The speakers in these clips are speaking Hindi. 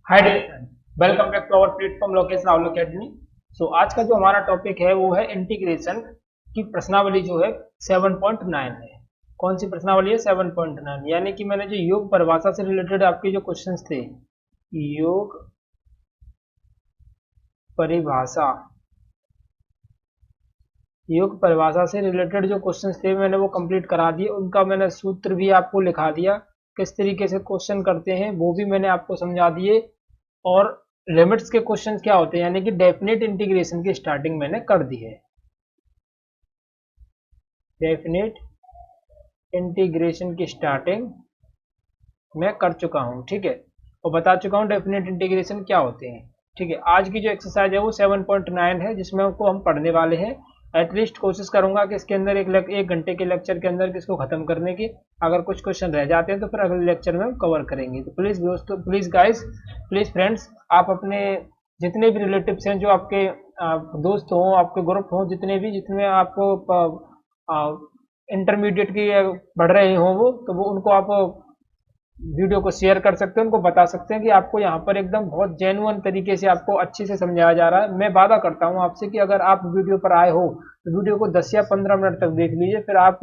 Hi dear, welcome back to our platform Lokesh Rahul academy. So आज का जो हमारा टॉपिक है वो है इंटीग्रेशन की प्रश्नावली जो है 7.9 है। कौन सी प्रश्नावली है? 7.9। यानी कि मैंने जो योग परिभाषा से रिलेटेड आपके जो क्वेश्चंस थे, योग परिभाषा, योग परिभाषा से रिलेटेड जो क्वेश्चंस थे मैंने वो कंप्लीट करा दिए। उनका मैंने सूत्र भी आपको लिखा दिया, किस तरीके से क्वेश्चन करते हैं वो भी मैंने आपको समझा दिए। और लिमिट्स के क्वेश्चंस क्या होते हैं, यानी कि डेफिनेट इंटीग्रेशन की स्टार्टिंग मैंने कर दी है। डेफिनेट इंटीग्रेशन की स्टार्टिंग मैं कर चुका हूं, ठीक है, और बता चुका हूं डेफिनेट इंटीग्रेशन क्या होते हैं। ठीक है, आज की जो एक्सरसाइज है वो 7.9 है, जिसमें आपको हम पढ़ने वाले हैं। एटलीस्ट कोशिश करूंगा कि इसके अंदर एक घंटे के लेक्चर के अंदर इसको खत्म करने की। अगर कुछ क्वेश्चन रह जाते हैं तो फिर अगले लेक्चर में हम कवर करेंगे। तो प्लीज दोस्तों, प्लीज गाइस, प्लीज फ्रेंड्स, आप अपने जितने भी रिलेटिव्स हैं, जो आपके दोस्त हों, आपके ग्रुप हों, जितने भी, जितने आपको इंटरमीडिएट की पढ़ रहे हों वो, तो वो उनको आप वीडियो को शेयर कर सकते हैं, उनको बता सकते हैं कि आपको यहाँ पर एकदम बहुत जेन्युइन तरीके से आपको अच्छे से समझाया जा रहा है। मैं वादा करता हूँ आपसे कि अगर आप वीडियो पर आए हो तो वीडियो को 10 या 15 मिनट तक देख लीजिए, फिर आप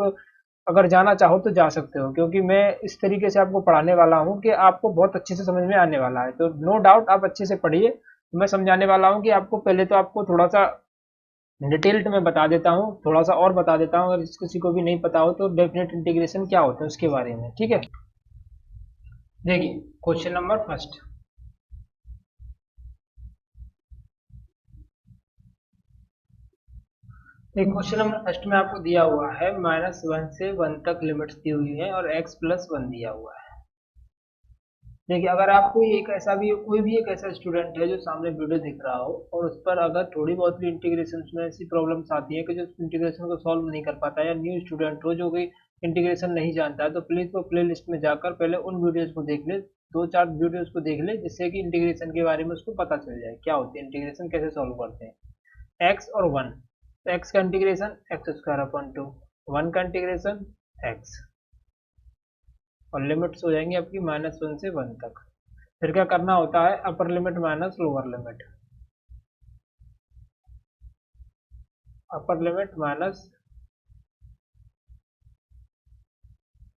अगर जाना चाहो तो जा सकते हो, क्योंकि मैं इस तरीके से आपको पढ़ाने वाला हूँ कि आपको बहुत अच्छे से समझ में आने वाला है। तो नो डाउट आप अच्छे से पढ़िए। मैं समझाने वाला हूँ कि आपको पहले तो आपको थोड़ा सा डिटेल्ड में बता देता हूँ, थोड़ा सा और बता देता हूँ, अगर किसी को भी नहीं पता हो तो डेफिनेट इंटीग्रेशन क्या होता है उसके बारे में, ठीक है। देखिए, question number first. Question number first में आपको दिया हुआ है -1 से 1 तक लिमिट्स दी हुई है और x+1 दिया हुआ है। देखिए, अगर आप कोई भी एक ऐसा स्टूडेंट है जो सामने वीडियो दिख रहा हो और उस पर अगर थोड़ी बहुत भी इंटीग्रेशन में ऐसी प्रॉब्लम्स आती है कि जो इंटीग्रेशन को सॉल्व नहीं कर पाता है, या न्यू स्टूडेंट हो जो कि इंटीग्रेशन नहीं जानता है, तो प्लीज वो प्ले लिस्ट में जाकर पहले उन वीडियोज को देख ले, दो चार वीडियोज को देख ले, जिससे कि इंटीग्रेशन के बारे में उसको पता चल जाए क्या होती है इंटीग्रेशन, कैसे सॉल्व करते हैं। एक्स और वन, तो एक्स का इंटीग्रेशन x² 1 का इंटीग्रेशन x, और लिमिट्स हो जाएंगी आपकी -1 से 1 तक। फिर क्या करना होता है? अपर limit minus lower limit, upper limit minus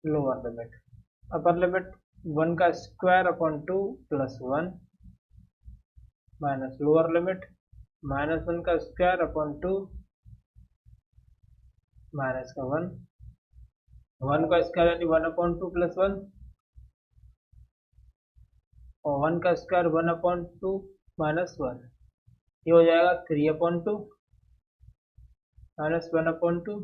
lower limit. Upper limit 1² 2 + 1 minus lower limit -1² 2 -1, 1² यानी 1/2 + 1, और 1² 1/2 -1, ये हो जाएगा 3/2 -1/2,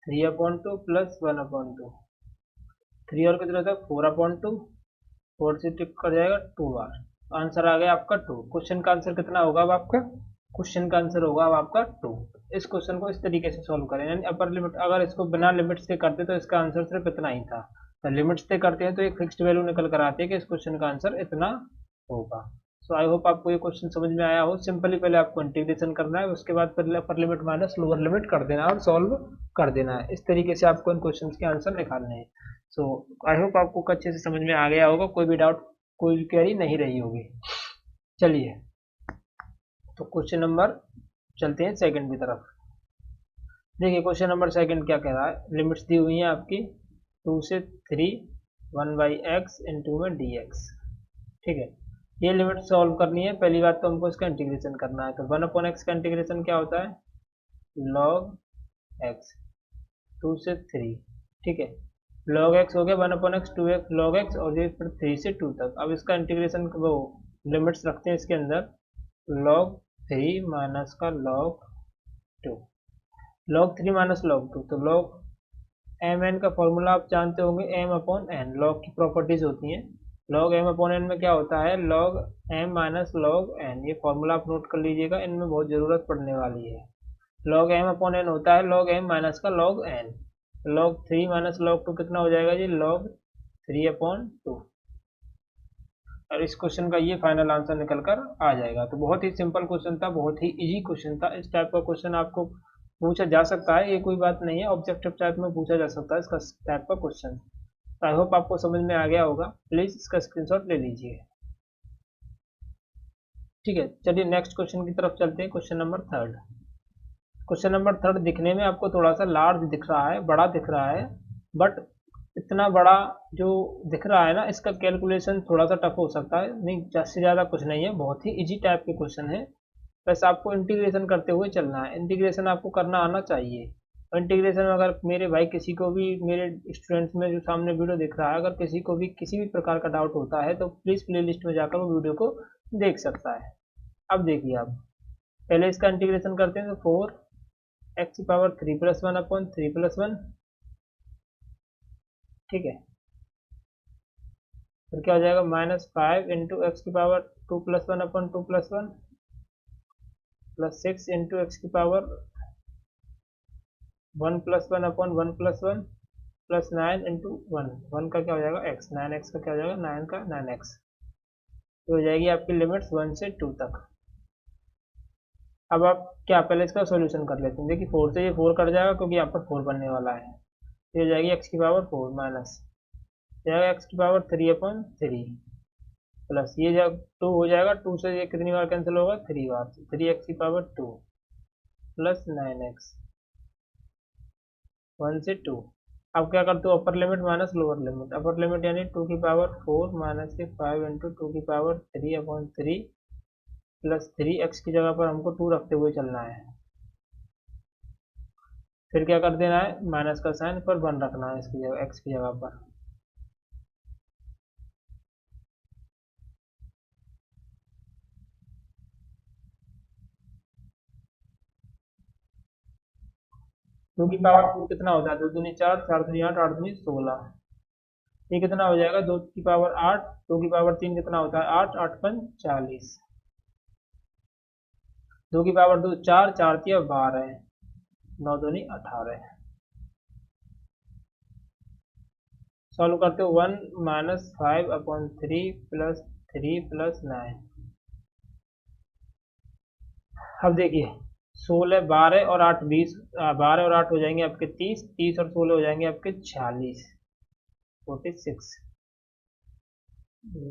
3/2 + 1/2, 3 और कितना था? 4/2, 4 से टिक कर जाएगा 2 बार। आंसर आ गया आपका 2। क्वेश्चन का आंसर कितना होगा अब आपका? क्वेश्चन का आंसर होगा अब आपका 2। इस क्वेश्चन को इस तरीके से सॉल्व करें, यानी अपर लिमिट, अगर इसको बिना लिमिट से करते तो इसका आंसर सिर्फ इतना ही था। तो लिमिट से करते हैं तो एक फिक्स्ड वैल्यू निकल कर आती है कि इस क्वेश्चन का आंसर इतना होगा। सो आई होप आपको ये क्वेश्चन समझ में आया हो। सिंपली पहले आपको इंटीग्रेशन करना है, उसके बाद फिर अपर लिमिट माइनस लोअर लिमिट कर देना है और सॉल्व कर देना है। इस तरीके से आपको इन क्वेश्चन के आंसर निकालने हैं। सो आई होप आपको अच्छे से समझ में आ गया होगा, कोई भी डाउट, कोई क्वेरी नहीं रही होगी। चलिए, तो क्वेश्चन नंबर, चलते हैं सेकंड की तरफ। देखिए, क्वेश्चन नंबर सेकंड क्या कह रहा है? लिमिट्स दी हुई हैं आपकी 2 से 3, 1/x इंटू में dx, ठीक है। ये लिमिट सॉल्व करनी है। पहली बात तो हमको इसका इंटीग्रेशन करना है, तो 1/x का इंटीग्रेशन क्या होता है? log x, 2 से 3, ठीक है। log x हो गया 1/x, 2x log x, और ये फिर 3 से 2 तक। अब इसका इंटीग्रेशन वो लिमिट्स रखते हैं इसके अंदर, log 3 माइनस का log 2, log 3 माइनस log 2, तो log एम एन का फॉर्मूला आप जानते होंगे, m/n, log की प्रॉपर्टीज होती हैं। log m/n में क्या होता है? log m minus log n, ये फॉर्मूला आप नोट कर लीजिएगा, इनमें बहुत ज़रूरत पड़ने वाली है। log m/n होता है log m माइनस का log n, log 3 minus log 2 कितना हो जाएगा जी? log 3/2। और इस क्वेश्चन का ये फाइनल आंसर निकल कर आ जाएगा। तो बहुत ही सिंपल क्वेश्चन था, बहुत ही इजी क्वेश्चन था। इस टाइप का क्वेश्चन आपको पूछा जा सकता है, ये कोई बात नहीं है, ऑब्जेक्टिव टाइप में पूछा जा सकता है इसका टाइप का क्वेश्चन। आई होप आपको समझ में आ गया होगा, प्लीज इसका स्क्रीनशॉट ले लीजिए। ठीक है, चलिए नेक्स्ट क्वेश्चन की तरफ चलते हैं। Question number third. Question number third दिखने में आपको थोड़ा सा लार्ज दिख रहा है, बड़ा दिख रहा है, बट इतना बड़ा जो दिख रहा है ना, इसका कैलकुलेशन थोड़ा सा टफ हो सकता है। नहीं, ज़्यादा से ज़्यादा कुछ नहीं है, बहुत ही इजी टाइप के क्वेश्चन है। बस आपको इंटीग्रेशन करते हुए चलना है, इंटीग्रेशन आपको करना आना चाहिए। और इंटीग्रेशन में अगर मेरे भाई किसी को भी, मेरे स्टूडेंट्स में जो सामने वीडियो दिख रहा है, अगर किसी को भी किसी भी प्रकार का डाउट होता है तो प्लीज़ प्ले लिस्ट में जाकर वो वीडियो को देख सकता है। अब देखिए आप, पहले इसका इंटीग्रेशन करते हैं तो 4x⁻³ + 1/3+1, ठीक है। फिर क्या हो जाएगा, -5 × x⁻² + 1/2+1 + 6 × x⁻1 + 1/1+1 + 9 × 1, 1 का क्या हो जाएगा x, 9x का क्या हो जाएगा, 9 का 9x। तो हो जाएगी आपकी लिमिट्स 1 से 2 तक। अब आप क्या, पहले इसका सॉल्यूशन कर लेते हैं। देखिए 4 से ये 4 कट जाएगा क्योंकि यहाँ पर 4 बनने वाला है। ये हो जाएगी x⁻4 माइनस जाएगा x⁻3/3 प्लस ये जब 2 हो जाएगा, 2 से ये कितनी बार कैंसिल होगा, 3 बार, 3x⁻2 + 9x 1 से 2। अब क्या करते हो, अपर limit minus lower limit. Upper limit यानी 2⁴ माइनस के 5 × 2⁻3/3 प्लस 3x की जगह पर हमको 2 रखते हुए चलना है। फिर क्या कर देना है, माइनस का साइन पर 1 रखना है इसकी जगह, x की जगह पर। टू की पावर 4 कितना होता है, 2 दूनी 4, 4 दूनी 8, 8 दूनी 16। ये कितना हो जाएगा, 2 की पावर 8, 2 की पावर 3 कितना होता है, 8, 8 × 5 = 40। 2 की पावर 2 4, 4 × 3 = 12, 9 दूनी 18। सॉल्व करते हो, 1 - 5/3 + 3 + 9। अब देखिए 16, 12 और 8 20, 12 और 8 हो जाएंगे आपके 30, 30 और 16 हो जाएंगे आपके 46, 46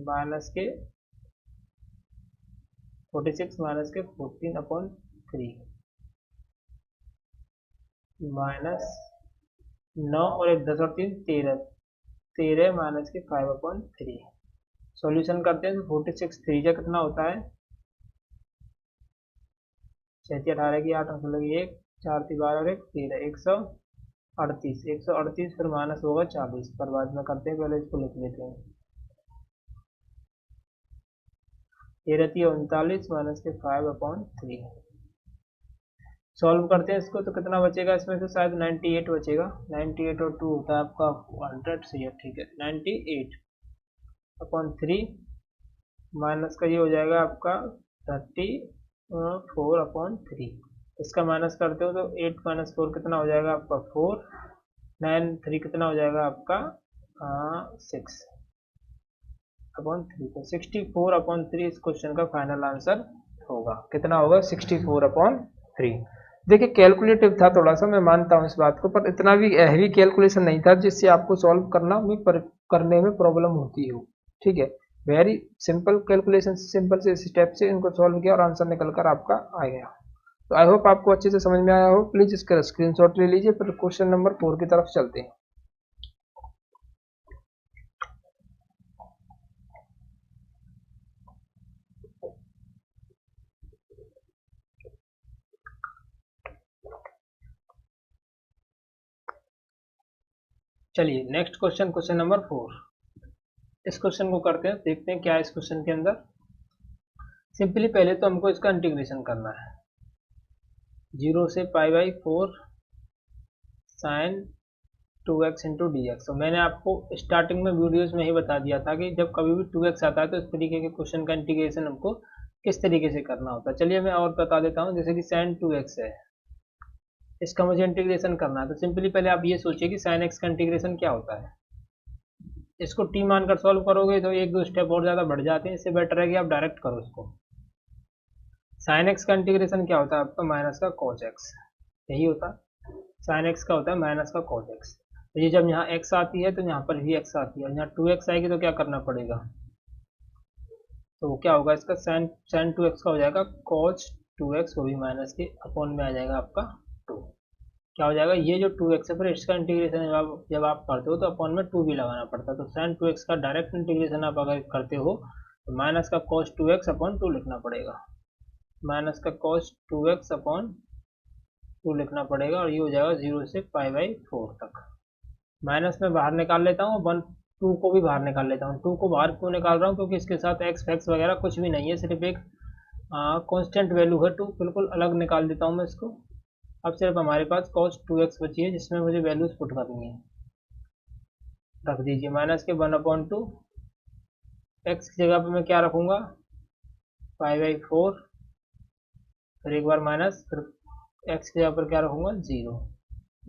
माइनस के 46 माइनस के 14/3 माइनस 9 और 1 10 और 3 13, 13 माइनस के 5/3। सॉल्यूशन करते हैं तो 46 3 का कितना होता है, 6 18 की 8 की 1, 4 12 और 1 13, 138, 138 फिर माइनस होगा 40 पर, बाद में करते हैं, पहले इसको लिख लेते हैं। ये रहती है 39 माइनस के 5/3। सॉल्व करते हैं इसको तो कितना बचेगा, इसमें से शायद 98 बचेगा। 98 और 2 होता है आपका 100, सही है, ठीक है। 98/3 माइनस का ये हो जाएगा आपका 34/3। इसका माइनस करते हो तो 8 - 4 कितना हो जाएगा आपका 4, 9 3 कितना हो जाएगा आपका 6/3। तो 64/3 इस क्वेश्चन का फाइनल आंसर होगा। कितना होगा, 64/3। देखिए कैलकुलेटिव था थोड़ा सा, मैं मानता हूँ इस बात को, पर इतना भी हैवी कैलकुलेशन नहीं था जिससे आपको सॉल्व करने में प्रॉब्लम होती हो। ठीक है, वेरी सिंपल कैलकुलेशन, सिंपल से स्टेप से इनको सॉल्व किया और आंसर निकल कर आपका आ गया। तो आई होप आपको अच्छे से समझ में आया हो। प्लीज इसका स्क्रीनशॉट ले लीजिए। फिर क्वेश्चन नंबर 4 की तरफ चलते हैं। चलिए नेक्स्ट क्वेश्चन, क्वेश्चन नंबर 4। इस क्वेश्चन को करते हैं, देखते हैं क्या है इस क्वेश्चन के अंदर। सिंपली पहले तो हमको इसका इंटीग्रेशन करना है। 0 से π/4 sin 2x × dx। तो मैंने आपको स्टार्टिंग में वीडियोस में ही बता दिया था कि जब कभी भी 2x आता है तो इस तरीके के क्वेश्चन का इंटीग्रेशन हमको किस तरीके से करना होता है। चलिए मैं और बता देता हूँ। जैसे कि sin 2x है, इसका मुझे इंटीग्रेशन करना है, तो सिंपली पहले आप ये सोचिए कि sin x का इंटीग्रेशन क्या होता है। इसको t मानकर सॉल्व करोगे तो 1-2 स्टेप और ज़्यादा बढ़ जाते हैं, इससे बेटर है कि आप डायरेक्ट करो इसको। sin x का इंटीग्रेशन क्या होता है आपका, माइनस का cos x, यही होता है। sin x का होता है माइनस का cos x। तो ये जब यहाँ x आती है तो यहाँ पर भी x आती है, यहाँ 2x आएगी तो क्या करना पड़ेगा, तो क्या होगा इसका साइन 2x का हो जाएगा cos 2x, वो भी माइनस के अपॉन में आ जाएगा आपका 2। क्या हो जाएगा, ये जो 2x है फिर इसका इंटीग्रेशन जब आप करते हो तो अपॉन में 2 भी लगाना पड़ता है, तो साइन 2x का डायरेक्ट इंटीग्रेशन आप अगर करते हो तो माइनस का cos 2x अपॉन 2 लिखना पड़ेगा, माइनस का cos 2x अपॉन 2 लिखना पड़ेगा, और ये हो जाएगा 0 से π/4 तक। माइनस में बाहर निकाल लेता हूँ, 2 को भी बाहर निकाल लेता हूँ। 2 को बाहर क्यों निकाल रहा हूँ, क्योंकि इसके साथ एक्स फैक्स वगैरह कुछ भी नहीं है, सिर्फ एक कांस्टेंट वैल्यू है 2, बिल्कुल अलग निकाल देता हूँ मैं इसको। अब सिर्फ हमारे पास cos 2x बची है जिसमें मुझे वैल्यूज पुट करनी है, रख दीजिए माइनस के 1/2, एक्स की जगह पर मैं क्या रखूँगा π/4, फिर एक बार माइनस, फिर एक्स की जगह पर क्या रखूँगा 0,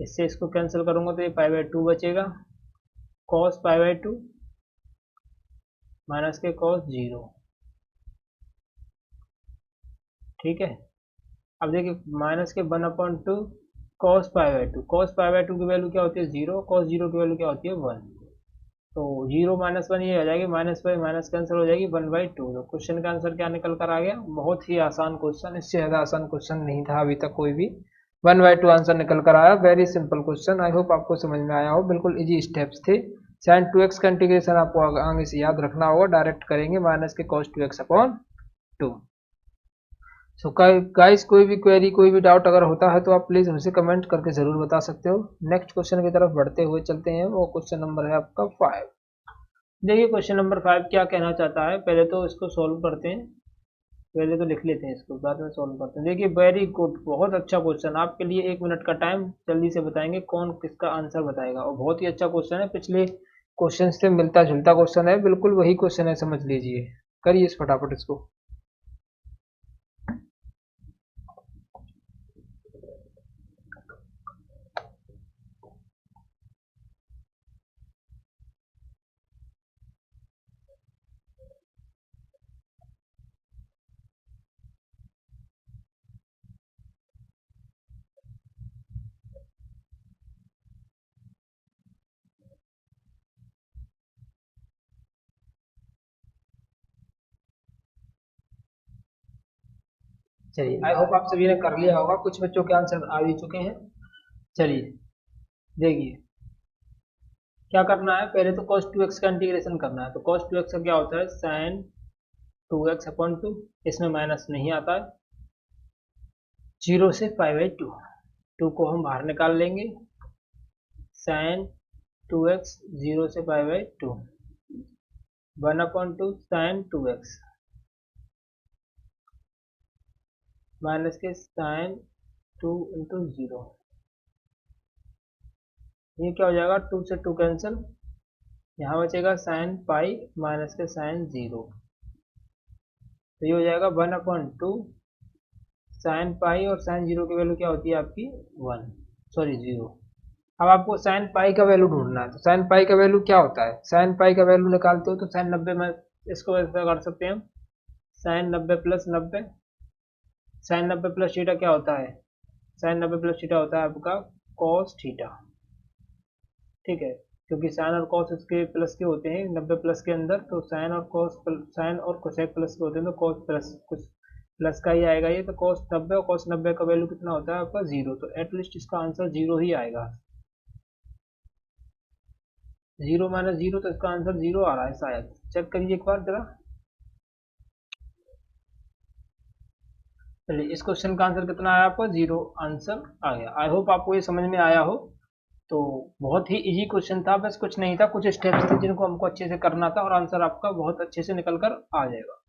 इससे इसको कैंसिल करूँगा तो ये π/2 बचेगा, cos π/2 माइनस के cos 0, ठीक है। अब देखिए माइनस के 1/2 cos π/2, cos π/2 की वैल्यू क्या होती है 0, cos 0 की वैल्यू क्या होती है 1, तो 0 -1 ये हो जाएगी, माइनस बाई माइनस कैंसिल हो जाएगी 1/2। तो क्वेश्चन का आंसर क्या निकल कर आ गया, बहुत ही आसान क्वेश्चन, इससे ज़्यादा आसान क्वेश्चन नहीं था अभी तक कोई भी। 1/2 आंसर निकल कर आया, वेरी सिंपल क्वेश्चन। आई होप आपको समझ में आया हो, बिल्कुल इजी स्टेप्स थे। साइन 2x का इंटीग्रेशन आपको आगे से याद रखना होगा, डायरेक्ट करेंगे माइनस के cos 2x upon 2। So guys कोई भी क्वेरी कोई भी डाउट अगर होता है तो आप प्लीज़ मुझे कमेंट करके ज़रूर बता सकते हो। नेक्स्ट क्वेश्चन की तरफ बढ़ते हुए चलते हैं, वो क्वेश्चन नंबर है आपका 5। देखिए क्वेश्चन नंबर 5 क्या कहना चाहता है, पहले तो इसको सॉल्व करते हैं, पहले तो लिख लेते हैं इसको, बाद में सॉल्व करते हैं। देखिए वेरी गुड, बहुत अच्छा क्वेश्चन, आपके लिए 1 मिनट का टाइम, जल्दी से बताएंगे कौन किसका आंसर बताएगा, और बहुत ही अच्छा क्वेश्चन है, पिछले क्वेश्चन से मिलता जुलता क्वेश्चन है, बिल्कुल वही क्वेश्चन है, समझ लीजिए। करिए इस फटाफट इसको। चलिए आई होप आप सभी ने कर लिया होगा, कुछ बच्चों के आंसर आ भी चुके हैं। चलिए देखिए क्या करना है, पहले तो cos 2x का इंटीग्रेशन करना है, तो cos 2x का क्या होता है sin 2x अपॉन 2, इसमें माइनस नहीं आता है, 0 से π/2, 2 को हम बाहर निकाल लेंगे, sin 2x 0 से π/2, 1/2 sin 2x माइनस के sin 2 इंटू 0, ये क्या हो जाएगा 2 से 2 कैंसिल, यहाँ बचेगा sin पाई माइनस के sin 0, तो ये हो जाएगा 1/2 sin पाई, और sin 0 की वैल्यू क्या होती है आपकी 1, सॉरी 0। अब आपको sin पाई का वैल्यू ढूंढना है, तो sin पाई का वैल्यू क्या होता है, sin पाई का वैल्यू निकालते हो तो sin 90 में इसको ऐसा कर सकते हैं हम, sin 90 plus 90, sin 90 plus theta क्या होता है, sin 90 प्लस थीटा होता है आपका cos थीटा, ठीक है, क्योंकि साइन और कॉस इसके प्लस के होते हैं 90 प्लस के अंदर, तो साइन और कॉस, साइन और कोसेक प्लस के होते हैं, तो कॉस प्लस कुछ प्लस का ही आएगा ये, तो cos 90, और cos 90 का वैल्यू कितना होता है आपका 0, तो एटलीस्ट इसका आंसर 0 ही आएगा, 0 - 0, तो इसका आंसर 0 आ रहा है शायद, चेक करिए एक बार जरा। चलिए इस क्वेश्चन का आंसर कितना आया आपको 0 आंसर आ गया। आई होप आपको ये समझ में आया हो, तो बहुत ही इजी क्वेश्चन था, बस कुछ नहीं था, कुछ स्टेप्स थे जिनको हमको अच्छे से करना था, और आंसर आपका बहुत अच्छे से निकल कर आ जाएगा।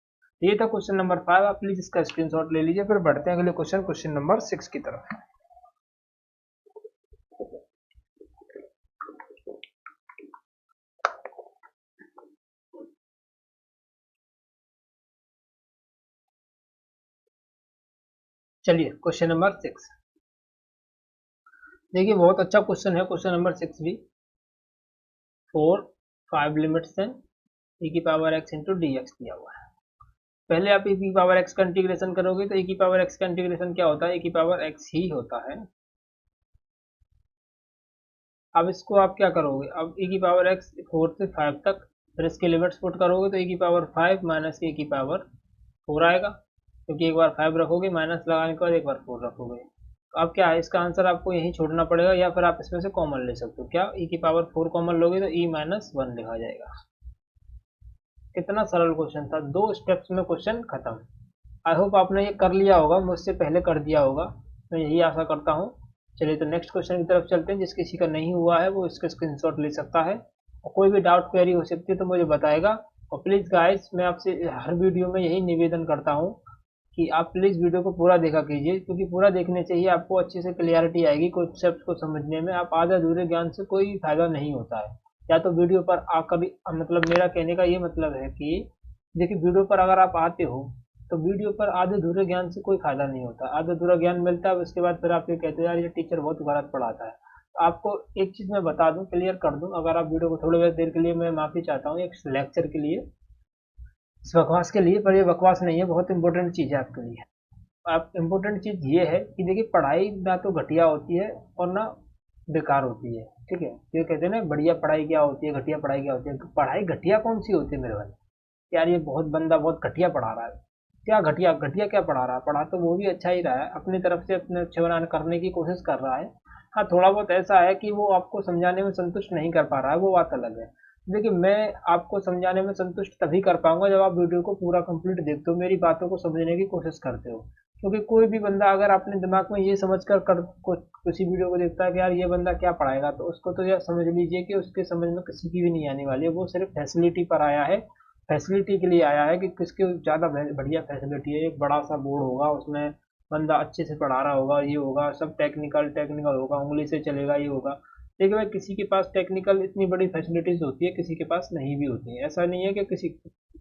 ये था क्वेश्चन नंबर 5, आप प्लीज इसका स्क्रीनशॉट ले लीजिए, फिर बढ़ते हैं अगले क्वेश्चन, क्वेश्चन नंबर 6 की तरफ। चलिए क्वेश्चन नंबर 6, देखिए बहुत अच्छा क्वेश्चन है क्वेश्चन नंबर 6 भी। 4 5 लिमिट्स हैं, e की power x into D x दिया हुआ है। पहले आप e की पावर x का इंटीग्रेशन करोगे, तो e की पावर x का इंटीग्रेशन क्या होता है, e की पावर x ही होता है, अब इसको आप क्या करोगे, अब e की पावर x 4 से 5 तक, फिर इसके लिमिट्स पुट करोगे तो e की पावर 5 माइनस e की पावर 4 आएगा, क्योंकि एक बार 5 रखोगे माइनस लगाने के बाद एक बार 4 रखोगे। तो अब क्या है, इसका आंसर आपको यही छोड़ना पड़ेगा, या फिर आप इसमें से कॉमन ले सकते हो। क्या, e की पावर 4 कॉमन लोगे तो e माइनस 1 लिखा जाएगा। कितना सरल क्वेश्चन था, 2 स्टेप्स में क्वेश्चन खत्म। आई होप आपने ये कर लिया होगा, मुझसे पहले कर दिया होगा, मैं यही आशा करता हूँ। चलिए तो नेक्स्ट क्वेश्चन की तरफ चलते हैं। जिस किसी का नहीं हुआ है वो इसका स्क्रीनशॉट ले सकता है, और कोई भी डाउट क्वेरी हो सकती है तो मुझे बताएगा। और प्लीज़ गाइस, मैं आपसे हर वीडियो में यही निवेदन करता हूँ कि आप प्लीज़ वीडियो को पूरा देखा कीजिए, क्योंकि पूरा देखने से ही आपको अच्छे से क्लियरिटी आएगी कॉन्सेप्ट को समझने में। आप आधे अधूरे ज्ञान से कोई फायदा नहीं होता है। या तो वीडियो पर आकर, मतलब मेरा कहने का ये मतलब है कि देखिए, वीडियो पर अगर आप आते हो तो वीडियो पर आधे अधूरे ज्ञान से कोई फायदा नहीं होता। आधे अधूरा ज्ञान मिलता है, उसके बाद फिर आप ये कहते हो यार ये टीचर बहुत गलत पढ़ाता है। तो आपको एक चीज़ मैं बता दूं, क्लियर कर दूं, अगर आप वीडियो को थोड़ी देर के लिए, मैं माफ़ी चाहता हूँ एक लेक्चर के लिए, इस बकवास के लिए, पर ये बकवास नहीं है, बहुत इंपॉर्टेंट चीज़ है आपके लिए। आप इम्पोर्टेंट चीज़ ये है कि देखिए, पढ़ाई ना तो घटिया होती है और ना बेकार होती है, ठीक है। ये कहते हैं ना, बढ़िया पढ़ाई क्या होती है, घटिया पढ़ाई क्या होती है। तो पढ़ाई घटिया कौन सी होती है मेरे भाई, यार ये बहुत बंदा बहुत घटिया पढ़ा रहा है। क्या घटिया, घटिया क्या पढ़ा रहा है, पढ़ा तो वो भी अच्छा ही रहा है, अपनी तरफ से अपने अच्छे बनाने करने की कोशिश कर रहा है। हाँ, थोड़ा बहुत ऐसा है कि वो आपको समझाने में संतुष्ट नहीं कर पा रहा है, वो बात अलग है। देखिए, मैं आपको समझाने में संतुष्ट तभी कर पाऊंगा जब आप वीडियो को पूरा कंप्लीट देखते हो, मेरी बातों को समझने की कोशिश करते हो। क्योंकि कोई भी बंदा अगर अपने दिमाग में ये समझ कर किसी वीडियो को देखता है कि यार ये बंदा क्या पढ़ाएगा, तो उसको तो यह समझ लीजिए कि उसके समझ में किसी की भी नहीं आने वाली है। वो सिर्फ फैसिलिटी पर आया है, फैसिलिटी के लिए आया है कि किसके ज़्यादा बढ़िया फैसिलिटी है। एक बड़ा सा बोर्ड होगा, उसमें बंदा अच्छे से पढ़ा रहा होगा, ये होगा सब टेक्निकल टेक्निकल होगा, उंगली से चलेगा, ये होगा। देखिए भाई, किसी के पास टेक्निकल इतनी बड़ी फैसिलिटीज होती है, किसी के पास नहीं भी होती है। ऐसा नहीं है कि किसी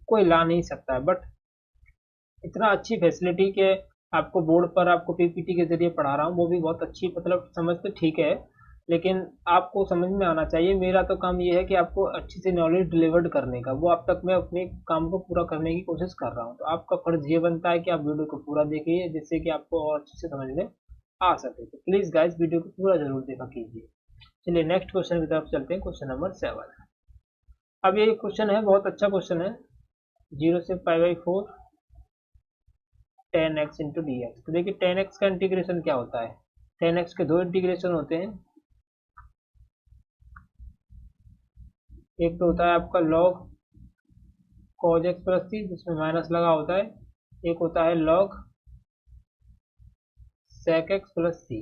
कोई ला नहीं सकता है, बट इतना अच्छी फैसिलिटी के आपको बोर्ड पर आपको पीपीटी के जरिए पढ़ा रहा हूँ, वो भी बहुत अच्छी, मतलब समझ तो ठीक है, लेकिन आपको समझ में आना चाहिए। मेरा तो काम ये है कि आपको अच्छी से नॉलेज डिलीवर्ड करने का, वो अब तक मैं अपने काम को पूरा करने की कोशिश कर रहा हूँ। तो आपका फर्ज ये बनता है कि आप वीडियो को पूरा देखिए, जिससे कि आपको और अच्छे से समझ में आ सके। तो प्लीज़ गाइस, वीडियो को पूरा जरूर देखा कीजिए। चलिए नेक्स्ट क्वेश्चन की तरफ चलते हैं, क्वेश्चन नंबर 7। अब ये क्वेश्चन है, बहुत अच्छा क्वेश्चन है। 0 से π/4 10x इंटू डी एक्स। तो देखिए, 10x का इंटीग्रेशन क्या होता है, 10x के दो इंटीग्रेशन होते हैं। एक तो होता है आपका log cos x प्लस सी, जिसमें माइनस लगा होता है। एक होता है log sec x प्लस सी।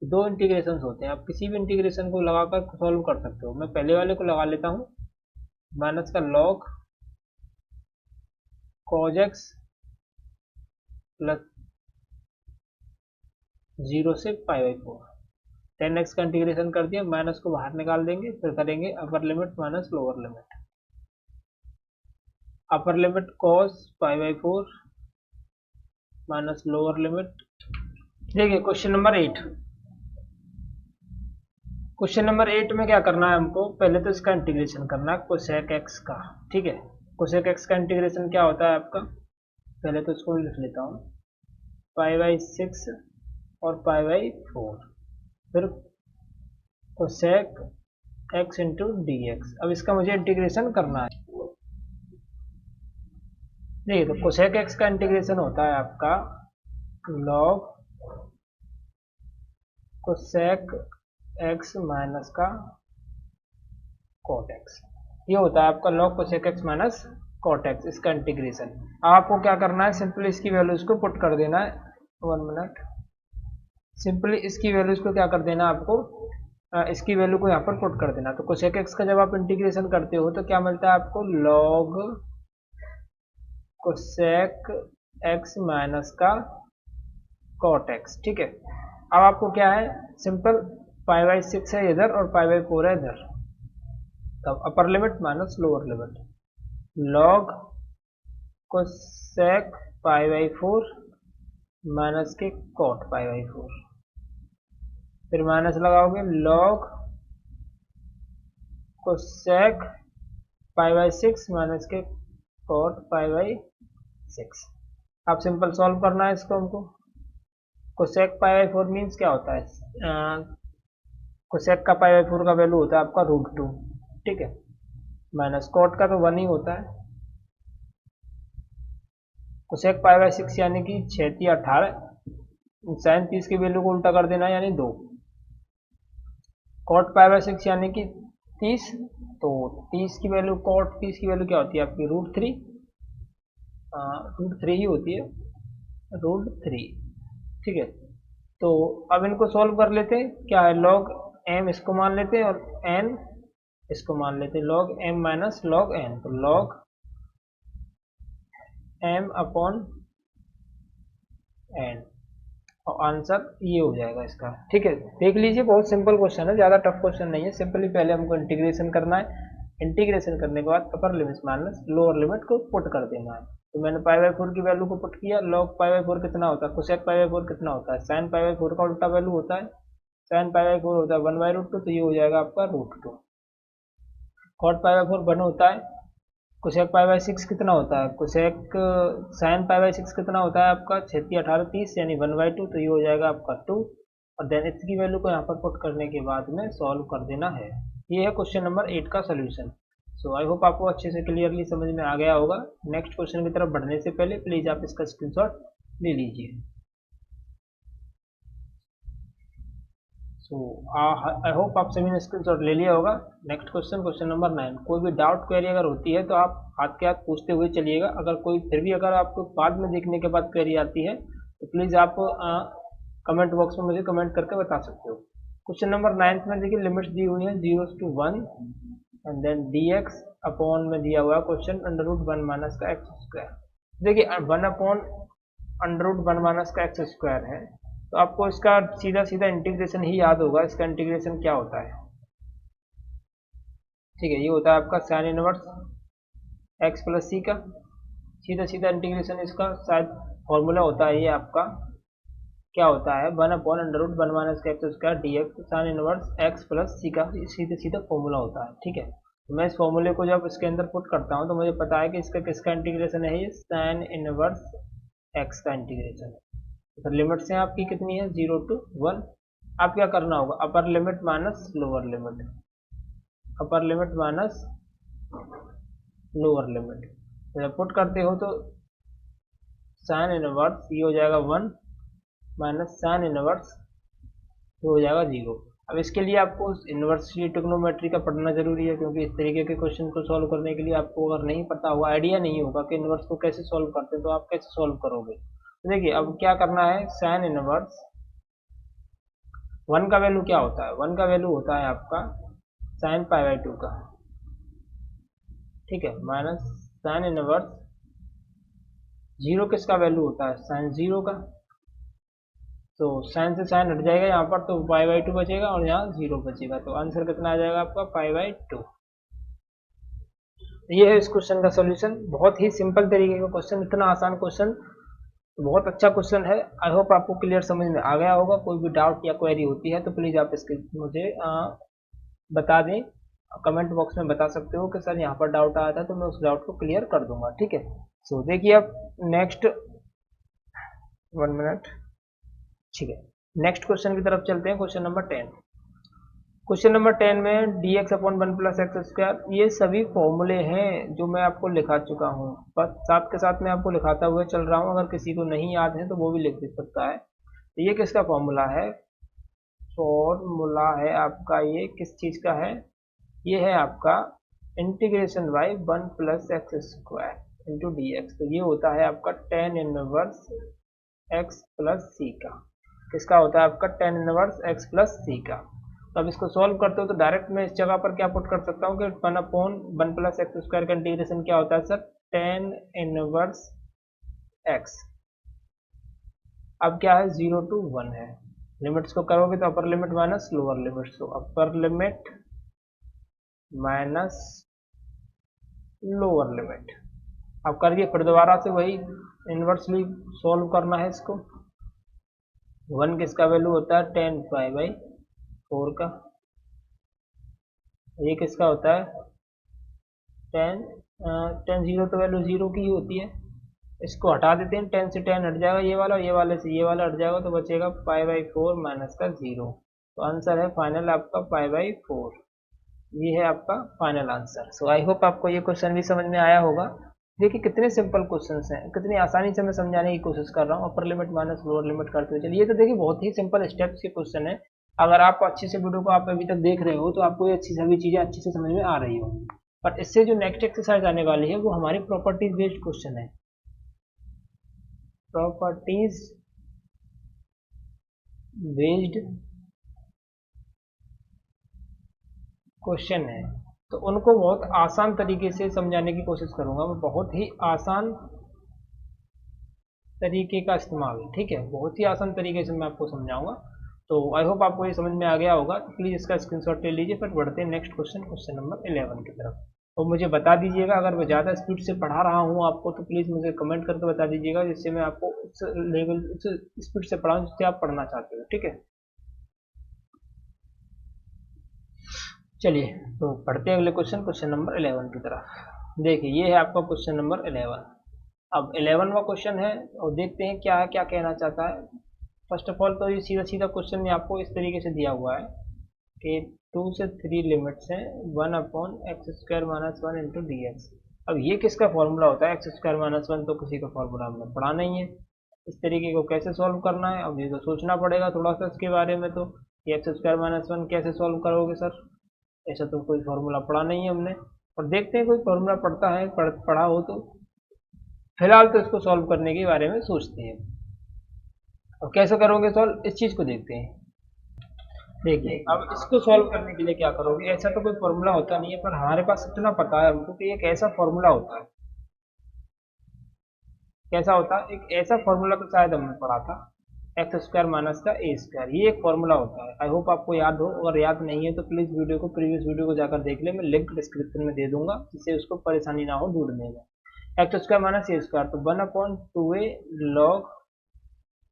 दो इंटीग्रेशन होते हैं, आप किसी भी इंटीग्रेशन को लगाकर सॉल्व कर सकते हो। मैं पहले वाले को लगा लेता हूँ, माइनस का log cos x प्लस 0 से π/4। 10x का इंटीग्रेशन कर दिया, माइनस को बाहर निकाल देंगे, फिर करेंगे upper limit minus lower limit. Upper limit cos π/4 minus lower limit. देखिए क्वेश्चन नंबर 8। क्वेश्चन नंबर 8 में क्या करना है हमको, पहले तो इसका इंटीग्रेशन करना है कोसेक एक्स का, ठीक है। कोसेक एक्स का इंटीग्रेशन क्या होता है आपका, पहले तो इसको लिख लेता हूँ, π/6 और π/4, फिर cosec x into D x. अब इसका मुझे इंटीग्रेशन करना है। देखिए, तो कोसेक एक्स का इंटीग्रेशन होता है आपका लॉग कोसेक एक्स माइनस का कॉट एक्स। ये होता है आपका log cosec x minus cot x, इसका इंटीग्रेशन। अब आपको क्या करना है, सिंपली इसकी वैल्यूज को पुट कर देना है। 1 मिनट। सिंपली इसकी वैल्यूज को क्या कर देना आपको, इसकी वैल्यू को यहाँ पर पुट कर देना। तो कोसेक एक्स का जब आप इंटीग्रेशन करते हो तो क्या मिलता है आपको, लॉग कोसेक एक्स माइनस का कॉट एक्स, ठीक है। अब आपको क्या है, सिंपल π/6 है इधर और π/4 है इधर। तब upper limit minus lower limit, log cosec π/4 minus के कॉट π/4, फिर माइनस लगाओगे लॉग कोसेक π/6 माइनस के कॉट π/6। अब सिंपल सॉल्व करना है इसको हमको। कोसेक π/4 मीन्स क्या होता है, कोसेक का पाई बाई 4 का वैल्यू होता है आपका √2, ठीक है, माइनस कॉट का तो 1 ही होता है। कोसेक पाई बाई 6 यानी कि 6 18, साइन 30 की वैल्यू को उल्टा कर देना यानी 2, कॉट पाई बाई 6 यानी कि 30, तो 30 की वैल्यू, कॉट 30 की वैल्यू क्या होती है आपकी √3, √3 ही होती है, √3, ठीक है। तो अब इनको सॉल्व कर लेते हैं, क्या है log m इसको मान लेते हैं और n इसको मान लेते हैं, log m minus log n, तो log m अपॉन n, और आंसर ये हो जाएगा इसका, ठीक है। देख लीजिए बहुत सिंपल क्वेश्चन है, ज़्यादा टफ क्वेश्चन नहीं है, सिंपली पहले हमको इंटीग्रेशन करना है, इंटीग्रेशन करने के बाद अपर लिमिट माइनस लोअर लिमिट को पुट कर देना है। तो मैंने पाई बाई 4 की वैल्यू को पुट किया, log पाई बाई 4 कितना होता है, कोसेक पाई बाई 4 कितना होता है, साइन पाई बाई 4 का उल्टा वैल्यू होता है, साइन पाई बाई 4 होता है 1/√2, तो ये हो जाएगा आपका √2, कॉट पाई बाई 4 1 होता है, कोसेक पाई बाई 6 कितना होता है, कोसेक साइन पाई बाई 6 कितना होता है आपका 6 18 30 यानी 1/2, तो ये हो जाएगा आपका 2, और देन इसकी वैल्यू को यहाँ पर पुट करने के बाद में सॉल्व कर देना है। ये है क्वेश्चन नंबर 8 का सोल्यूशन। सो आई होप आपको अच्छे से क्लियरली समझ में आ गया होगा। नेक्स्ट क्वेश्चन की तरफ बढ़ने से पहले प्लीज़ आप इसका स्क्रीनशॉट ले लीजिए। सो आई होप आप सभी ने स्क्रीनशॉट ले लिया होगा। Next question, question number 9। कोई भी डाउट क्वेरी अगर होती है तो आप हाथ के हाथ पूछते हुए चलिएगा, अगर कोई फिर भी अगर आपको बाद में देखने के बाद क्वेरी आती है तो प्लीज़ आप कमेंट बॉक्स में मुझे कमेंट करके बता सकते हो। क्वेश्चन नंबर 9 में देखिए लिमिट्स दी हुई है 0 to 1 and then dx upon में दिया हुआ क्वेश्चन √1 माइनस का एक्स स्क्वायर। देखिए 1 अपॉन √1 माइनस का एक्स स्क्वायर है, तो आपको इसका सीधा सीधा इंटीग्रेशन ही याद होगा। इसका इंटीग्रेशन क्या होता है, ठीक है, ये होता है आपका sign inverse x plus C का, सीधा सीधा इंटीग्रेशन इसका शायद फॉर्मूला होता है, ये आपका क्या होता है 1 अपॉन √1 माइनस का x square dx, sine inverse x plus C का सीधे सीधा फॉर्मूला होता है, ठीक है। तो मैं इस फॉर्मूले को जब इसके अंदर पुट करता हूँ तो मुझे पता है कि इसका किसका इंटीग्रेशन है, ये साइन इनवर्स एक्स का इंटीग्रेशन है। तो लिमिट्स हैं आपकी कितनी है 0 to 1। आप क्या करना होगा, अपर limit minus lower limit, upper limit minus lower limit, जब पुट करते हो तो साइन इनवर्स ये हो जाएगा 1 माइनस साइन इनवर्स ये हो जाएगा 0। अब इसके लिए आपको इन्वर्सली ट्रिग्नोमेट्री का पढ़ना जरूरी है, क्योंकि इस तरीके के क्वेश्चन को सॉल्व करने के लिए आपको अगर नहीं पता होगा, आइडिया नहीं होगा कि इन्वर्स को कैसे सॉल्व करते हैं, तो आप कैसे सॉल्व करोगे। तो देखिए अब क्या करना है, साइन इनवर्स 1 का वैल्यू क्या होता है, 1 का वैल्यू होता है आपका साइन पाई बाई 2 का, ठीक है, माइनस साइन इनवर्स 0 किसका वैल्यू होता है, साइन 0 का, तो साइन से साइन हट जाएगा यहाँ पर, तो पाई बाई 2 बचेगा और यहाँ 0 बचेगा, तो आंसर कितना आ जाएगा आपका पाई बाई 2। ये है इस क्वेश्चन का सॉल्यूशन, बहुत ही सिंपल तरीके का क्वेश्चन, इतना आसान क्वेश्चन, बहुत अच्छा क्वेश्चन है। आई होप आपको क्लियर समझ में आ गया होगा। कोई भी डाउट या क्वेरी होती है तो प्लीज़ आप इसके मुझे बता दें, कमेंट बॉक्स में बता सकते हो कि सर यहाँ पर डाउट आया था, तो मैं उस डाउट को क्लियर कर दूंगा, ठीक है। सो देखिए अब नेक्स्ट 1 मिनट, ठीक है, नेक्स्ट क्वेश्चन की तरफ चलते हैं। क्वेश्चन नंबर 10, क्वेश्चन नंबर 10 में dx upon 1 plus x square, ये सभी फॉर्मूले हैं जो मैं आपको लिखा चुका हूँ, बस साथ के साथ मैं आपको लिखाता हुआ चल रहा हूँ, अगर किसी को नहीं याद है तो वो भी लिख दे सकता है। तो ये किसका फॉर्मूला है, फॉर्मूला है आपका, ये किस चीज़ का है, ये है आपका integration by 1 plus x square into D x. तो ये होता है आपका tan inverse x plus C का, किसका होता है आपका tan inverse x plus C का। तो अब इसको सॉल्व करते हो तो डायरेक्ट मैं इस जगह पर क्या पुट कर सकता हूँ कि 1 अपॉन 1 प्लस एक्स स्क्वायर का इंटीग्रेशन क्या होता है सर, टेन इनवर्स एक्स, अब क्या है 0 to 1 है, लिमिट्स को करोगे तो upper limit minus lower limit, तो upper limit minus lower limit. अब करिए फिर दोबारा से वही इन्वर्सली सॉल्व करना है इसको। 1 किसका वैल्यू होता है टेन पाई बाई 4 का, ये किसका होता है टेन, टेन 0 तो वैल्यू 0 की ही होती है, इसको हटा देते हैं, 10 से 10 हट जाएगा ये वाला, ये वाले से ये वाला हट जाएगा, तो बचेगा पाई बाई 4 माइनस का 0। तो आंसर है फाइनल आपका π/4। ये है आपका final answer. So I hope आपको ये क्वेश्चन भी समझ में आया होगा। देखिए कितने सिंपल क्वेश्चंस हैं, कितनी आसानी से मैं समझाने की कोशिश कर रहा हूँ अपर लिमिट माइनस लोअर लिमिट करते हुए। चलिए ये तो देखिए बहुत ही सिंपल स्टेप्स के क्वेश्चन है। अगर आप अच्छे से वीडियो को आप अभी तक देख रहे हो तो आपको ये अच्छी सभी चीजें अच्छे से समझ में आ रही होंगी। पर इससे जो नेक्स्ट एक्सरसाइज आने वाली है वो हमारी प्रॉपर्टीज बेस्ड क्वेश्चन है। प्रॉपर्टीज बेस्ड क्वेश्चन है, तो उनको बहुत आसान तरीके से समझाने की कोशिश करूंगा मैं, बहुत ही आसान तरीके का इस्तेमाल। ठीक है, बहुत ही आसान तरीके से मैं आपको समझाऊंगा। तो आई होप आपको ये समझ में आ गया होगा। तो प्लीज इसका स्क्रीनशॉट ले लीजिए। फिर बढ़ते हैं नेक्स्ट क्वेश्चन, क्वेश्चन नंबर 11 की तरफ। और मुझे बता दीजिएगा अगर मैं ज़्यादा स्पीड से पढ़ा रहा हूँ आपको, तो प्लीज़ मुझे कमेंट करके बता दीजिएगा, जिससे मैं आपको उस लेवल उस स्पीड से पढ़ाऊँ जिससे आप पढ़ना चाहते हो। ठीक है, चलिए तो पढ़ते हैं अगले क्वेश्चन, क्वेश्चन नंबर 11 की तरफ। देखिए ये है आपका क्वेश्चन नंबर 11। अब 11वां क्वेश्चन है और देखते हैं क्या है, क्या कहना चाहता है। फर्स्ट ऑफ ऑल तो ये सीधा सीधा क्वेश्चन में आपको इस तरीके से दिया हुआ है कि 2 से 3 लिमिट्स हैं 1/x² - 1 इंटू डी एक्स। अब ये किसका फॉर्मूला होता है? x² - 1 तो किसी का फॉर्मूला हमने पढ़ा नहीं है। इस तरीके को कैसे सॉल्व करना है, अब ये तो सोचना पड़ेगा थोड़ा सा इसके बारे में। तो ये x² - 1 कैसे सॉल्व करोगे सर? ऐसा तो कोई फॉर्मूला पढ़ा नहीं है हमने। और देखते हैं कोई फॉर्मूला पढ़ता है, पढ़ा हो तो। फिलहाल तो इसको सॉल्व करने के बारे में सोचते हैं। और कैसे करोगे सॉल्व, इस चीज को देखते हैं। देखिए अब इसको सॉल्व करने के लिए क्या करोगे, ऐसा तो कोई फॉर्मूला होता नहीं है, पर हमारे पास इतना पता है हमको कि एक ऐसा फॉर्मूला होता है। कैसा होता है? एक ऐसा फॉर्मूला तो शायद हमने पढ़ा था, x² माइनस का a²। ये एक फॉर्मूला होता है। आई होप आपको याद हो। अगर याद नहीं है तो प्लीज वीडियो को, प्रीवियस वीडियो को जाकर देख ले, मैं लिंक डिस्क्रिप्शन में दे दूंगा, जिससे उसको परेशानी ना हो ढूंढने में। x² माइनस a², तो 1/2a log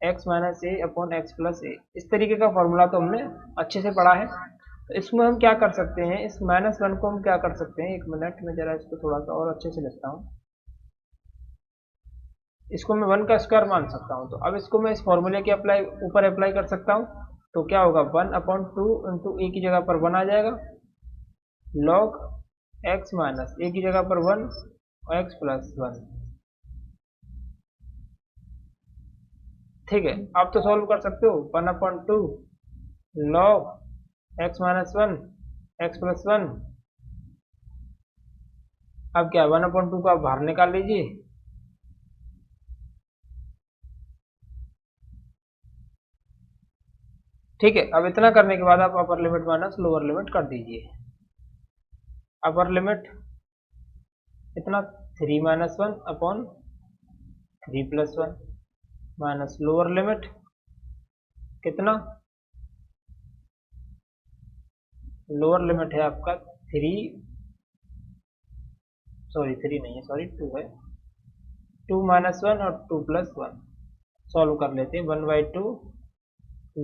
x माइनस ए अपॉन एक्स प्लस ए। इस तरीके का फॉर्मूला तो हमने अच्छे से पढ़ा है। तो इसमें हम क्या कर सकते हैं, इस -1 को हम क्या कर सकते हैं, एक मिनट में जरा इसको थोड़ा सा और अच्छे से लिखता हूँ। इसको मैं 1 का स्क्वायर मान सकता हूँ। तो अब इसको मैं इस फॉर्मूले के ऊपर अप्लाई कर सकता हूँ। तो क्या होगा, 1/2 इंटू ए की जगह पर 1 आ जाएगा, log x माइनस ए की जगह पर 1 और एक्स प्लस 1। ठीक है, आप तो सॉल्व कर सकते हो। 1/2 log x minus 1 x plus 1। अब क्या, 1/2 को आप बाहर निकाल लीजिए। ठीक है, अब इतना करने के बाद आप अपर लिमिट माइनस लोअर लिमिट कर दीजिए। अपर लिमिट इतना 3 - 1 अपॉन 3 + 1 माइनस लोअर लिमिट कितना, लोअर लिमिट है आपका 3, सॉरी 3 नहीं है, सॉरी 2 है। 2 - 1 और 2 + 1 सॉल्व कर लेते हैं। 1/2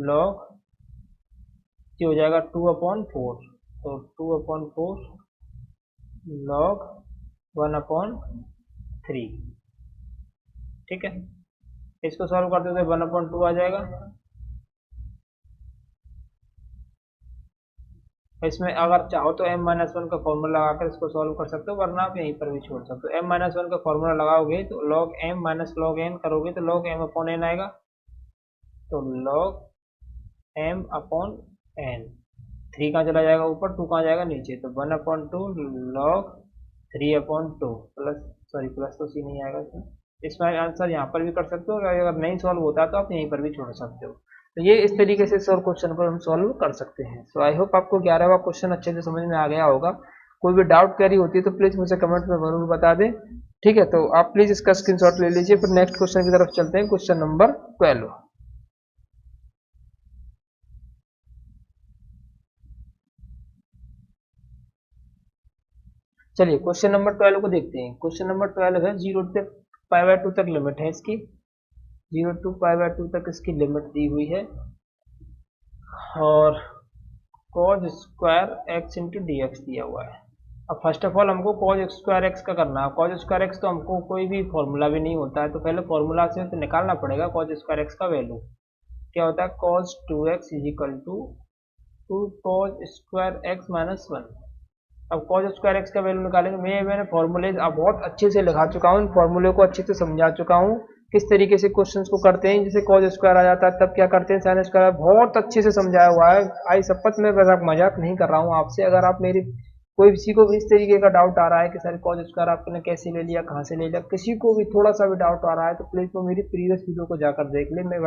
log ये हो जाएगा 2/4, तो 2/4 log 1/3। ठीक है, इसको सॉल्व करते तो 1/2 आ जाएगा। इसमें अगर चाहो तो m-1 का फॉर्मूला लगाकर इसको सॉल्व कर सकते हो, वरना आप यहीं पर भी छोड़ सकते हो। m-1 का फॉर्मूला लगाओगे तो log m minus log n करोगे तो log m/n आएगा। तो log m/n, 3 कहाँ चला जाएगा ऊपर, 2 कहाँ जाएगा नीचे, तो 1/2 log 3/2 प्लस, सॉरी प्लस तो सी नहीं आएगा इसमें। इसमें आंसर यहाँ पर भी कर सकते हो, अगर नहीं सॉल्व होता तो आप यहीं पर भी छोड़ सकते हो। तो ये इस तरीके से सर क्वेश्चन को हम सॉल्व कर सकते हैं। सो आई होप आपको 11वां क्वेश्चन अच्छे से समझ में आ गया होगा। कोई भी डाउट क्वेरी होती है तो प्लीज मुझे कमेंट में जरूर बता दें। ठीक है, तो आप प्लीज इसका स्क्रीनशॉट ले लीजिए। फिर नेक्स्ट क्वेश्चन की तरफ चलते हैं, क्वेश्चन नंबर 12। चलिए क्वेश्चन नंबर 12 को देखते हैं। क्वेश्चन नंबर 12 है 0 से π/2 तक लिमिट है इसकी, 0 to π/2 तक इसकी लिमिट दी हुई है। और cos square x into D x दिया हुआ है। अब फर्स्ट ऑफ ऑल हमको cos स्क्वायर x का करना है। cos स्क्वायर x तो हमको कोई भी फॉर्मूला भी नहीं होता है, तो पहले फॉर्मूला से तो निकालना पड़ेगा। cos स्क्वायर x का वैल्यू क्या होता है, cos 2x is equal to two cos square x minus one. अब कॉज स्क्वायर एक्स का वैल्यू निकालेंगे। मैंने फॉर्मूले अब बहुत अच्छे से लिखा चुका हूँ, फॉर्मूले को अच्छे से समझा चुका हूँ किस तरीके से क्वेश्चंस को करते हैं। जैसे कॉज स्क्वायर आ जाता है तब क्या करते हैं, साइन स्क्वायर, बहुत अच्छे से समझाया हुआ है। आई शपथ में मजाक नहीं कर रहा हूँ आपसे। अगर आप मेरी कोई किसी को भी इस तरीके का डाउट आ रहा है कि सर कॉज स्क्वायर आपने कैसे ले लिया, कहाँ से ले लिया, किसी को भी थोड़ा सा भी डाउट आ रहा है तो प्लीज वो मेरी प्रीवियस वीडियो को जाकर देख ले। मैं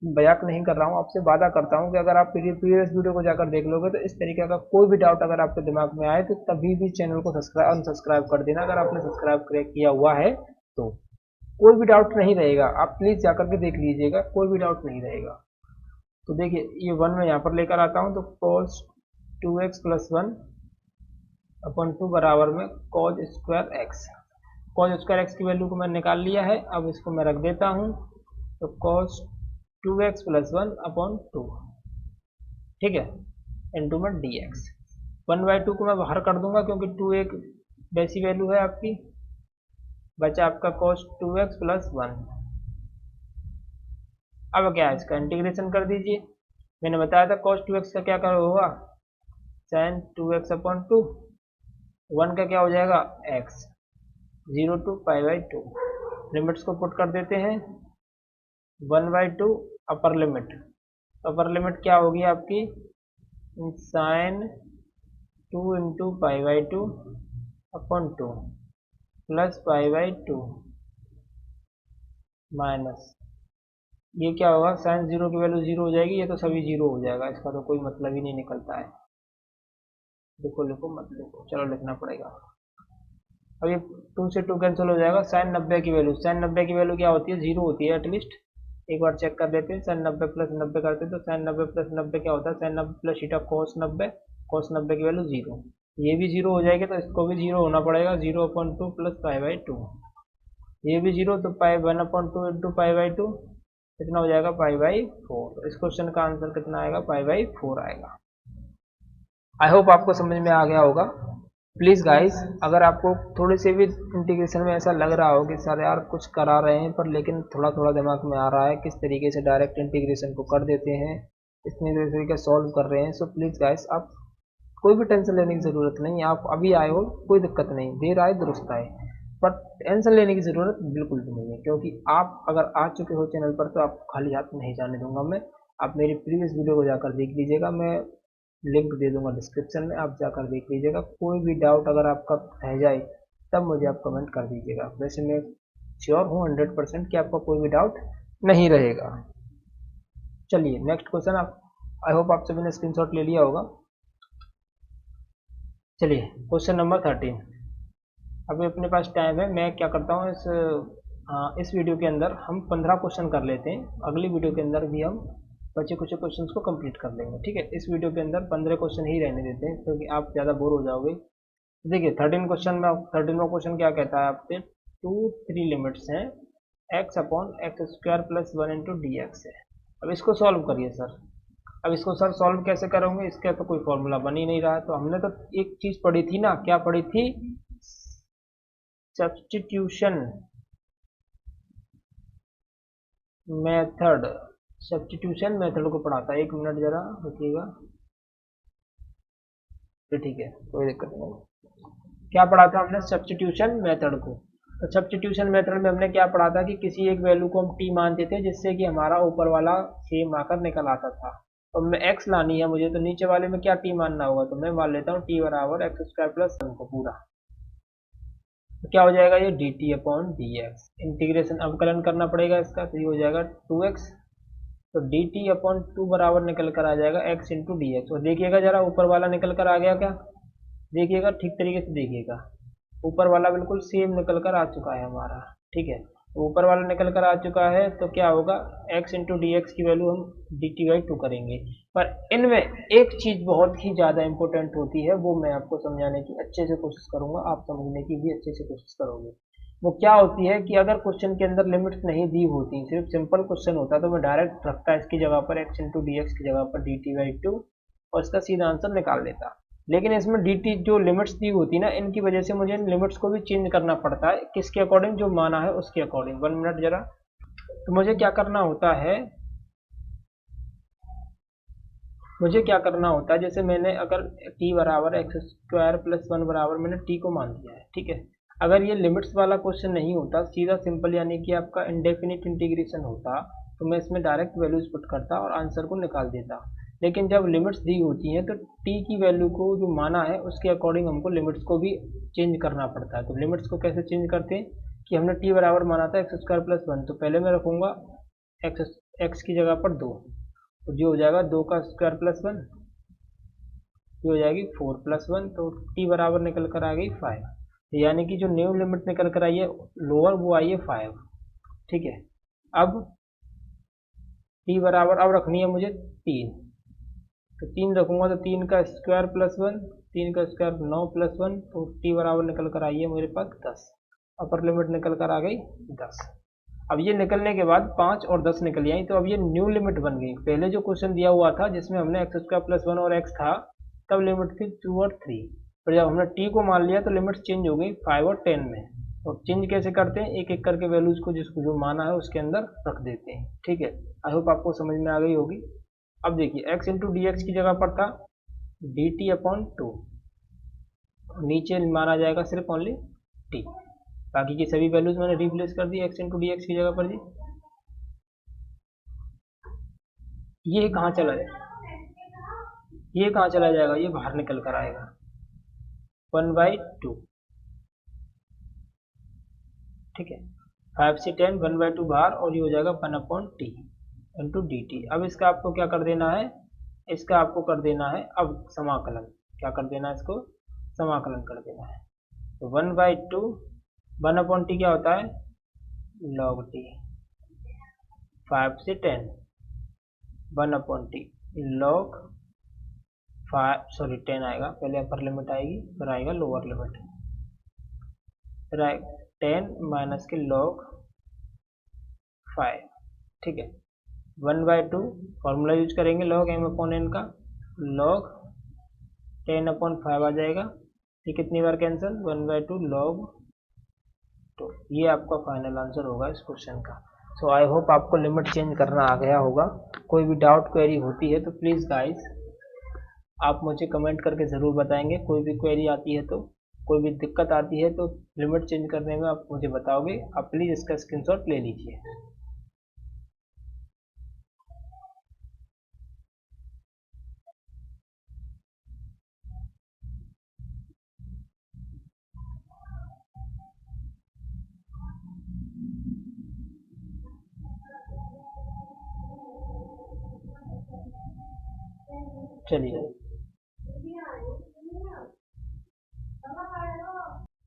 मजाक नहीं कर रहा हूँ आपसे, वादा करता हूँ कि अगर आप प्रीवियस वीडियो को जाकर देख लोगे तो इस तरीके का कोई भी डाउट अगर आपके दिमाग में आए तो तभी भी चैनल को अनसब्सक्राइब कर देना। अगर आपने सब्सक्राइब किया हुआ है तो कोई भी डाउट नहीं रहेगा, आप प्लीज जाकर के देख लीजिएगा, कोई भी डाउट नहीं रहेगा। तो देखिए ये वन में यहाँ पर लेकर आता हूँ, तो cos 2x plus one upon two बराबर में cos square x. cos square x की वैल्यू को मैंने निकाल लिया है, अब इसको मैं रख देता हूँ। तो cos 2x plus one upon two, ठीक है, इनटू में dx। 1/2 को मैं बाहर कर दूंगा क्योंकि 2 एक वैसी वैल्यू है आपकी। बचा आपका cos 2x प्लस वन। अब क्या है, इसका इंटीग्रेशन कर दीजिए। मैंने बताया था cos 2x का क्या कर होगा, sin 2x upon two, one का क्या हो जाएगा x, 0 टू π/2। लिमिट्स को पुट कर देते हैं, 1/2 अपर लिमिट, अपर लिमिट क्या होगी आपकी, sin 2 into π/2 upon two plus π/2 minus, ये क्या होगा, sin 0 की वैल्यू 0 हो जाएगी, ये तो सभी 0 हो जाएगा, इसका तो कोई मतलब ही नहीं निकलता है। लिखो लिखो मत लिखो, चलो लिखना पड़ेगा। अब ये 2 से 2 कैंसिल हो जाएगा। sin 90 की वैल्यू, sin 90 की वैल्यू क्या होती है, 0 होती है एटलीस्ट। एक बार चेक कर लेते हैं, sin 90 प्लस 90 करते हैं तो sin 90 प्लस 90 क्या होता है, sin 90 plus theta cos 90, cos 90 की वैल्यू 0, ये भी 0 हो जाएगी तो इसको भी 0 होना पड़ेगा, 0/2 प्लस π/2, ये भी 0 तो पाई 1/2 इंटू π/2 कितना हो जाएगा π/4। इस क्वेश्चन का आंसर कितना आएगा, π/4 आएगा। आई होप आपको समझ में आ गया होगा। प्लीज़ गाइस, अगर आपको थोड़ी सी भी इंटीग्रेशन में ऐसा लग रहा हो कि सर यार कुछ करा रहे हैं पर लेकिन थोड़ा थोड़ा दिमाग में आ रहा है किस तरीके से डायरेक्ट इंटीग्रेशन को कर देते हैं, इस तरीके सॉल्व कर रहे हैं, सो प्लीज़ गाइस आप कोई भी टेंशन लेने की ज़रूरत नहीं। आप अभी आए हो कोई दिक्कत नहीं, देर आए दुरुस्त आए, पर टेंशन लेने की ज़रूरत बिल्कुल भी नहीं है क्योंकि आप अगर आ चुके हो चैनल पर तो आपको खाली हाथ नहीं जाने दूंगा मैं। आप मेरी प्रीवियस वीडियो को जाकर देख लीजिएगा, मैं लिंक दे दूंगा डिस्क्रिप्शन में, आप जाकर देख लीजिएगा। कोई भी डाउट अगर आपका रह जाए तब मुझे आप कमेंट कर दीजिएगा। वैसे मैं श्योर हूँ 100% कि आपका कोई भी डाउट नहीं रहेगा। चलिए नेक्स्ट क्वेश्चन, आप आई होप आप सभी ने स्क्रीनशॉट ले लिया होगा। चलिए क्वेश्चन नंबर 13। अभी अपने पास टाइम है, मैं क्या करता हूँ इस वीडियो के अंदर हम 15 क्वेश्चन कर लेते हैं, अगली वीडियो के अंदर भी हम बचे कुछ क्वेश्चंस को कंप्लीट कर लेंगे, ठीक है। इस वीडियो के अंदर 15 क्वेश्चन ही रहने देते हैं क्योंकि आप ज़्यादा बोर हो जाओगे। देखिए 13 क्वेश्चन में 13वां क्वेश्चन क्या कहता है आपसे, 3 लिमिट्स हैं, x upon x square plus 1 into D x है। अब इसको सॉल्व करिए सर। अब इसको सर सॉल्व कैसे करोगे, इसका तो कोई फॉर्मूला बन ही नहीं रहा है। तो हमने तो एक चीज़ पढ़ी थी ना, क्या पढ़ी थी, सब्स्टिट्यूशन मेथड, सब्स्टिट्यूशन मेथड को पढ़ा था। एक मिनट जरा रुकिएगा, ठीक है कोई दिक्कत नहीं। क्या पढ़ा था हमने, सब्स्टिट्यूशन मेथड को। तो सब्स्टिट्यूशन मेथड में हमने क्या पढ़ा था कि किसी एक वैल्यू को हम टी मानते थे जिससे कि हमारा ऊपर वाला सेम आकर निकल आता था। तो मैं एक्स लानी है मुझे, तो नीचे वाले में क्या टी मानना होगा, तो मैं मान लेता हूँ टी बराबर एक्स स्क्वायर प्लस वन को पूरा। तो क्या हो जाएगा ये D T upon D x. Integration अवकलन करना पड़ेगा इसका, तो ये हो जाएगा 2x, तो डी टी अपॉन टू बराबर निकल कर आ जाएगा x इंटू डी एक्स। और देखिएगा जरा ऊपर वाला निकल कर आ गया क्या, देखिएगा ठीक तरीके से देखिएगा, ऊपर वाला बिल्कुल सेम निकल कर आ चुका है हमारा, ठीक है। तो ऊपर वाला निकल कर आ चुका है तो क्या होगा, x इंटू डी एक्स की वैल्यू हम डी टी बाई टू करेंगे। पर इनमें एक चीज़ बहुत ही ज़्यादा इंपॉर्टेंट होती है, वो मैं आपको समझाने की अच्छे से कोशिश करूंगा, आप समझने की भी अच्छे से कोशिश करोगे। वो क्या होती है कि अगर क्वेश्चन के अंदर लिमिट्स नहीं दी होती, सिर्फ सिंपल क्वेश्चन होता तो मैं डायरेक्ट रखता इसकी जगह पर x इंटू डी एक्स की जगह पर डी टी बाई टू और इसका सीधा आंसर निकाल लेता। लेकिन इसमें डी टी जो लिमिट्स दी होती ना, इनकी वजह से मुझे इन लिमिट्स को भी चेंज करना पड़ता है, किसके अकॉर्डिंग, जो माना है उसके अकॉर्डिंग। 1 मिनट जरा, तो मुझे क्या करना होता है, मुझे क्या करना होता है, जैसे मैंने अगर t बराबर एक्स स्क्वायर प्लस वन बराबर मैंने t को मान दिया है, ठीक है। अगर ये लिमिट्स वाला क्वेश्चन नहीं होता, सीधा सिंपल यानी कि आपका इंडेफिनिट इंटीग्रेशन होता, तो मैं इसमें डायरेक्ट वैल्यूज पुट करता और आंसर को निकाल देता। लेकिन जब लिमिट्स दी होती हैं तो t की वैल्यू को जो माना है उसके अकॉर्डिंग हमको लिमिट्स को भी चेंज करना पड़ता है। तो लिमिट्स को कैसे चेंज करते हैं कि हमने t बराबर माना था एक्स स्क्वायर प्लस वन, तो पहले मैं रखूंगा एक्स की जगह पर दो, तो जो हो जाएगा दो का स्क्वायर प्लस वन, ये हो जाएगी फोर प्लस वन, तो टी बराबर निकल कर आ गई फाइव। यानी कि जो न्यू लिमिट निकल कर आई है लोअर वो आई है फाइव, ठीक है। अब टी बराबर अब रखनी है मुझे तीन, तो तीन रखूंगा तो तीन का स्क्वायर प्लस वन, तीन का स्क्वायर नौ प्लस वन, तो टी बराबर निकल कर आई है मेरे पास दस। अपर लिमिट निकल कर आ गई दस। अब ये निकलने के बाद पाँच और दस निकल आई, तो अब ये न्यू लिमिट बन गई। पहले जो क्वेश्चन दिया हुआ था जिसमें हमने एक्स स्क्वायर प्लस वन और एक्स था, तब लिमिट थी टू और थ्री, पर जब हमने टी को मान लिया तो लिमिट चेंज हो गई फाइव और टेन में। और चेंज कैसे करते हैं, एक एक करके वैल्यूज को जिसको जो माना है उसके अंदर रख देते हैं, ठीक है। आई होप आपको समझ में आ गई होगी। अब देखिए एक्स इंटू डी एक्स की जगह पर था डी टी अपॉन टू, नीचे माना जाएगा सिर्फ ओनली टी, बाकी की सभी वैल्यूज मैंने रिप्लेस कर दी एक्स इंटू डी एक्स की जगह पर जी। ये कहाँ चला जाएगा, ये कहाँ चला जाएगा, ये बाहर निकल कर आएगा वन बाई टू, ठीक है। फाइव से टेन वन बाई टू बाहर, और ये हो जाएगा one upon T into D T. अब इसका आपको क्या कर देना है, इसका आपको कर देना है अब समाकलन। क्या कर देना है, इसको समाकलन कर देना है। तो one by to, one upon T क्या होता है लॉग टी, फाइव से ten one upon T log five, sorry ten आएगा, पहले अपर लिमिट आएगी फिर आएगा लोअर लिमिट, फिर आएगा टेन माइनस के लॉग फाइव, ठीक है। One by two formula use करेंगे लॉग एम अपॉन एन का, लॉग टेन अपॉन फाइव आ जाएगा, ये कितनी बार cancel, one by two log two. ये आपका फाइनल आंसर होगा इस क्वेश्चन का। सो आई होप आपको लिमिट चेंज करना आ गया होगा। कोई भी डाउट क्वेरी होती है तो प्लीज़ गाइस आप मुझे कमेंट करके ज़रूर बताएंगे। कोई भी क्वेरी आती है तो, कोई भी दिक्कत आती है तो लिमिट चेंज करने में आप मुझे बताओगे, आप प्लीज़ इसका स्क्रीनशॉट ले लीजिए। चलिए।